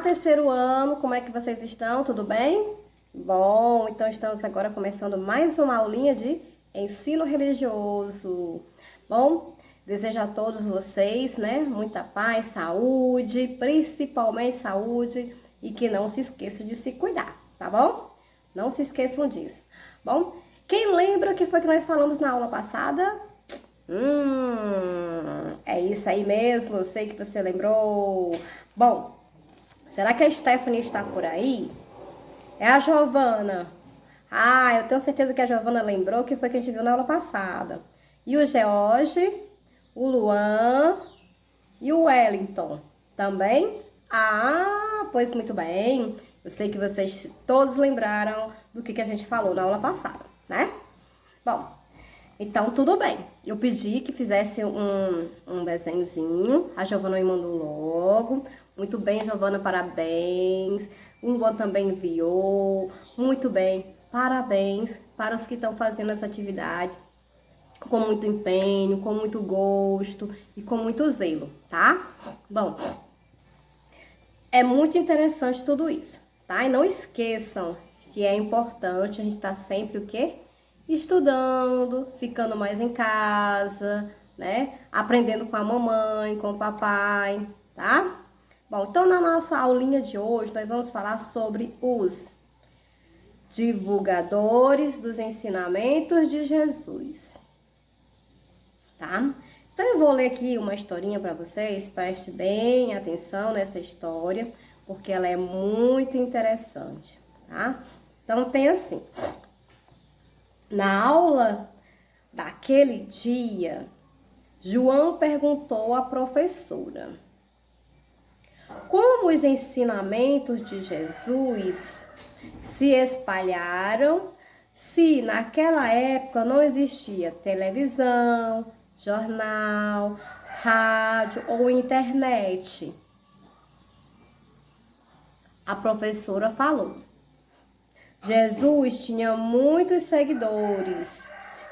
terceiro ano, como é que vocês estão? Tudo bem? Bom, então estamos agora começando mais uma aulinha de ensino religioso. Bom, desejo a todos vocês, né, muita paz, saúde, principalmente saúde, e que não se esqueçam de se cuidar, tá bom? Não se esqueçam disso. Bom, quem lembra o que foi que nós falamos na aula passada? É isso aí mesmo, eu sei que você lembrou. Bom, será que a Stephanie está por aí? É a Giovana. Ah, eu tenho certeza que a Giovana lembrou que foi que a gente viu na aula passada. E o George, o Luan e o Wellington também? Ah, pois muito bem. Eu sei que vocês todos lembraram do que a gente falou na aula passada, né? Bom, então tudo bem. Eu pedi que fizesse um desenhozinho. A Giovana me mandou logo. Muito bem, Giovana, parabéns. O Luan também enviou. Muito bem, parabéns para os que estão fazendo essa atividade com muito empenho, com muito gosto e com muito zelo, tá? Bom, é muito interessante tudo isso, tá? E não esqueçam que é importante a gente estar sempre o quê? Estudando, ficando mais em casa, né? Aprendendo com a mamãe, com o papai, tá? Bom, então na nossa aulinha de hoje nós vamos falar sobre os divulgadores dos ensinamentos de Jesus, tá? Então eu vou ler aqui uma historinha para vocês, preste bem atenção nessa história, porque ela é muito interessante, tá? Então tem assim: na aula daquele dia, João perguntou à professora como os ensinamentos de Jesus se espalharam se naquela época não existia televisão, jornal, rádio ou internet. A professora falou: Jesus tinha muitos seguidores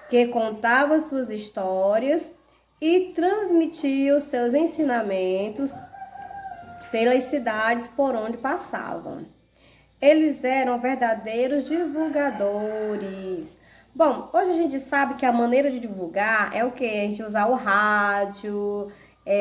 que contavam suas histórias e transmitiam seus ensinamentos pelas cidades por onde passavam. Eles eram verdadeiros divulgadores. Bom, hoje a gente sabe que a maneira de divulgar é o quê? A gente usar o rádio,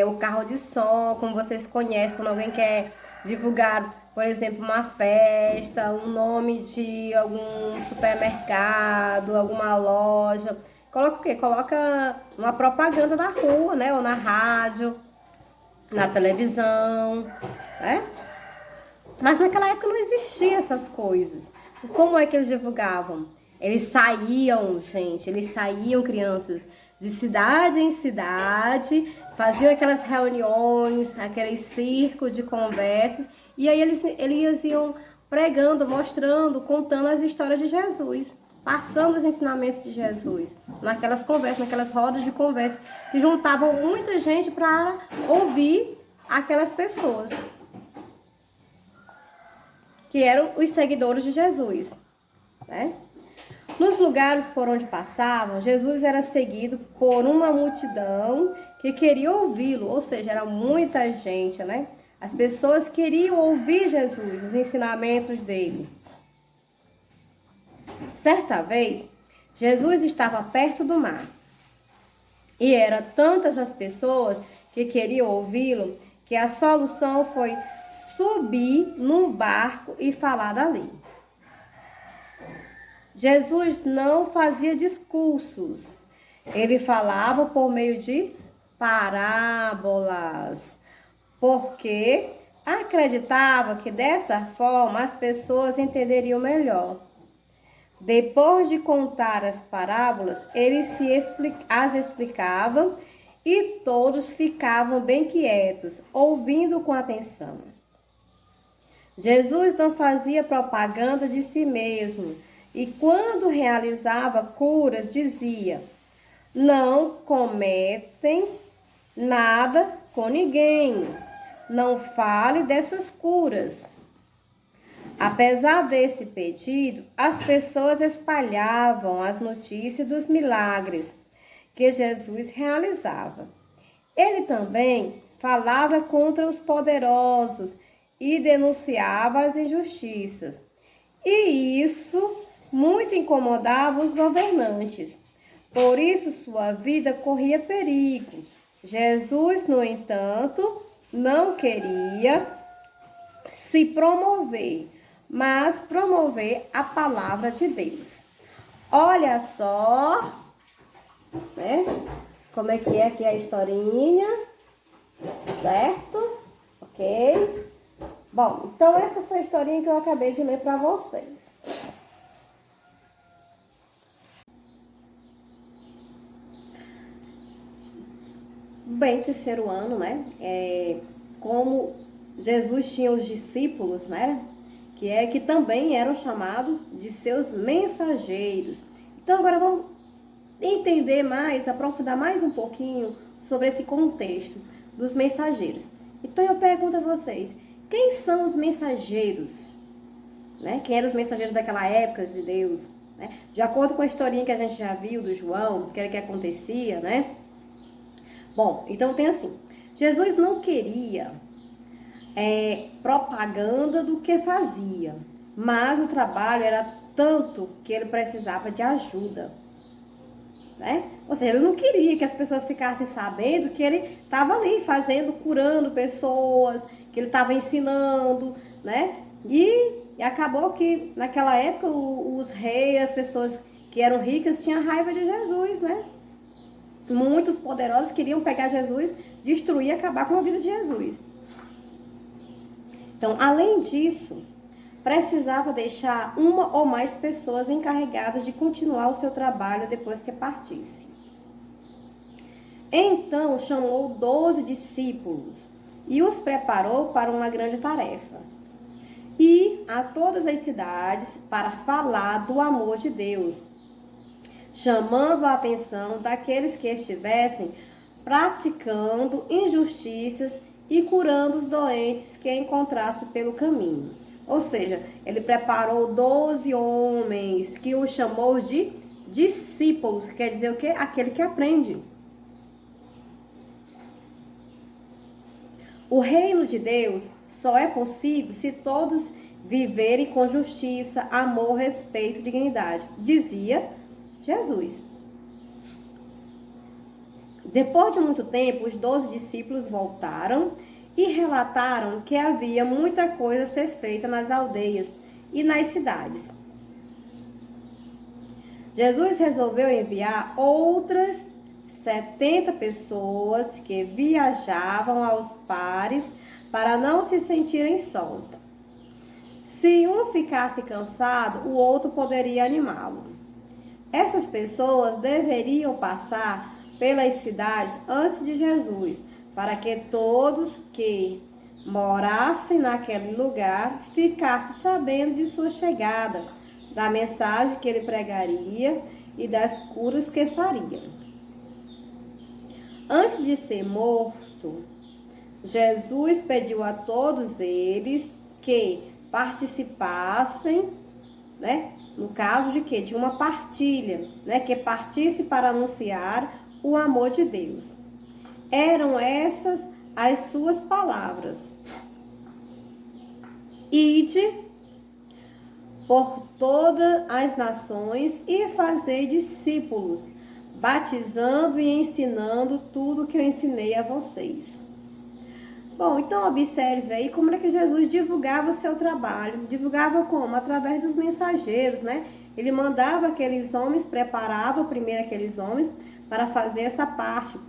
o carro de som, como vocês conhecem, quando alguém quer divulgar, por exemplo, uma festa, um nome de algum supermercado, alguma loja. Coloca o quê? Coloca uma propaganda na rua, né? Ou na rádio, na televisão, né? Mas naquela época não existia essas coisas. Como é que eles divulgavam? Eles saíam, gente, crianças, de cidade em cidade, faziam aquelas reuniões, aqueles circos de conversas, e aí eles iam pregando, mostrando, contando as histórias de Jesus, passando os ensinamentos de Jesus, naquelas conversas, naquelas rodas de conversa, que juntavam muita gente para ouvir aquelas pessoas, que eram os seguidores de Jesus, né? Nos lugares por onde passavam, Jesus era seguido por uma multidão que queria ouvi-lo, ou seja, era muita gente, né? As pessoas queriam ouvir Jesus, os ensinamentos dele. Certa vez, Jesus estava perto do mar. E eram tantas as pessoas que queriam ouvi-lo, que a solução foi subir num barco e falar dali. Jesus não fazia discursos, ele falava por meio de parábolas, porque acreditava que dessa forma as pessoas entenderiam melhor. Depois de contar as parábolas, ele as explicava e todos ficavam bem quietos, ouvindo com atenção. Jesus não fazia propaganda de si mesmo e quando realizava curas dizia: não cometem nada com ninguém, não fale dessas curas. Apesar desse pedido, as pessoas espalhavam as notícias dos milagres que Jesus realizava. Ele também falava contra os poderosos e denunciava as injustiças. E isso muito incomodava os governantes. Por isso sua vida corria perigo. Jesus, no entanto, não queria se promover, mas promover a palavra de Deus. Olha só, né? Como é que é aqui a historinha, certo? Ok? Bom, então essa foi a historinha que eu acabei de ler para vocês. Bem, terceiro ano, né? Como Jesus tinha os discípulos, né? Que também eram chamados de seus mensageiros. Então agora vamos entender mais, aprofundar mais um pouquinho sobre esse contexto dos mensageiros. Então eu pergunto a vocês, quem são os mensageiros? Né? Quem eram os mensageiros daquela época de Deus? Né? De acordo com a historinha que a gente já viu do João, que era que acontecia, né? Bom, então tem assim, Jesus não queria propaganda do que fazia, mas o trabalho era tanto que ele precisava de ajuda, né? Ou seja, ele não queria que as pessoas ficassem sabendo que ele estava ali fazendo, curando pessoas, que ele estava ensinando, né? E acabou que naquela época os reis, as pessoas que eram ricas tinham raiva de Jesus, né? Muitos poderosos queriam pegar Jesus, destruir e acabar com a vida de Jesus. Então, além disso, precisava deixar uma ou mais pessoas encarregadas de continuar o seu trabalho depois que partisse. Então, chamou 12 discípulos e os preparou para uma grande tarefa. Ir a todas as cidades para falar do amor de Deus, chamando a atenção daqueles que estivessem praticando injustiças e curando os doentes que encontrasse pelo caminho. Ou seja, ele preparou 12 homens que o chamou de discípulos, que quer dizer o quê? Aquele que aprende. O reino de Deus só é possível se todos viverem com justiça, amor, respeito e dignidade, dizia Jesus. Depois de muito tempo, os 12 discípulos voltaram e relataram que havia muita coisa a ser feita nas aldeias e nas cidades. Jesus resolveu enviar outras 70 pessoas que viajavam aos pares para não se sentirem sós. Se um ficasse cansado, o outro poderia animá-lo. Essas pessoas deveriam passar pelas cidades antes de Jesus, para que todos que morassem naquele lugar ficassem sabendo de sua chegada, da mensagem que ele pregaria e das curas que faria. Antes de ser morto, Jesus pediu a todos eles que participassem, né? No caso de quê? De uma partilha, né? Que partisse para anunciar o amor de Deus. Eram essas as suas palavras. Ide por todas as nações e fazei discípulos, batizando e ensinando tudo que eu ensinei a vocês. Bom, então observe aí como é que Jesus divulgava o seu trabalho. Divulgava como? Através dos mensageiros, né? Ele mandava aqueles homens, preparava primeiro aqueles homens para fazer essa parte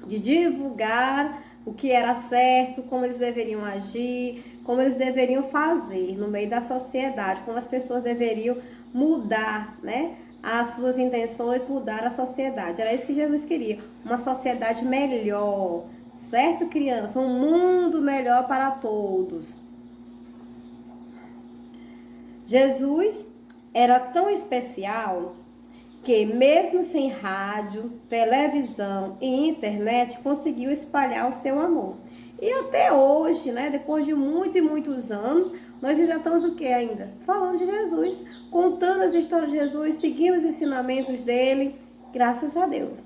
de divulgar o que era certo, como eles deveriam agir, como eles deveriam fazer no meio da sociedade, como as pessoas deveriam mudar, né? As suas intenções, mudar a sociedade. Era isso que Jesus queria, uma sociedade melhor. Certo, criança? Um mundo melhor para todos. Jesus era tão especial que, mesmo sem rádio, televisão e internet, conseguiu espalhar o seu amor. E até hoje, né, depois de muitos anos, nós ainda estamos o que ainda? Falando de Jesus, contando as histórias de Jesus, seguindo os ensinamentos dele, graças a Deus.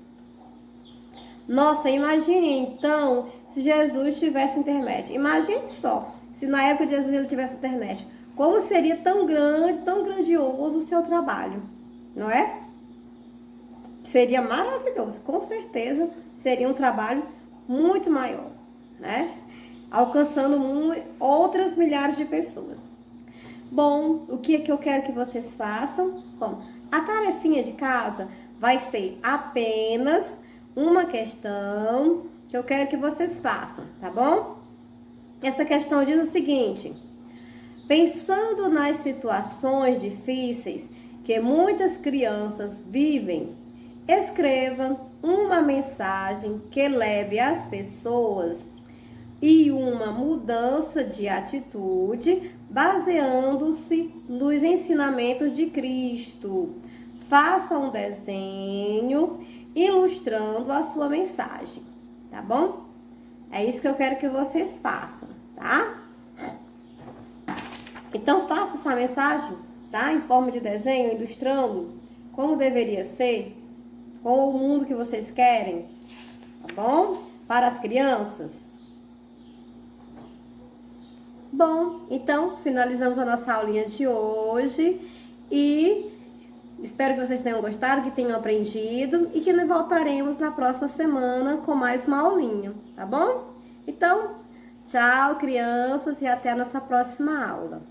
Nossa, imagine então se Jesus tivesse internet. Imagine só, se na época de Jesus ele tivesse internet, como seria tão grande, tão grandioso o seu trabalho, não é? Seria maravilhoso, com certeza seria um trabalho muito maior, né? Alcançando outras milhares de pessoas. Bom, o que é que eu quero que vocês façam? Bom, a tarefinha de casa vai ser apenas uma questão que eu quero que vocês façam, tá bom? Essa questão diz o seguinte: pensando nas situações difíceis que muitas crianças vivem, escreva uma mensagem que leve as pessoas e uma mudança de atitude baseando-se nos ensinamentos de Cristo. Faça um desenho ilustrando a sua mensagem, tá bom? É isso que eu quero que vocês façam, tá? Então, faça essa mensagem, tá? Em forma de desenho, ilustrando como deveria ser, com o mundo que vocês querem, tá bom? Para as crianças. Bom, então, finalizamos a nossa aulinha de hoje e espero que vocês tenham gostado, que tenham aprendido e que voltaremos na próxima semana com mais uma aulinha, tá bom? Então, tchau, crianças, e até a nossa próxima aula.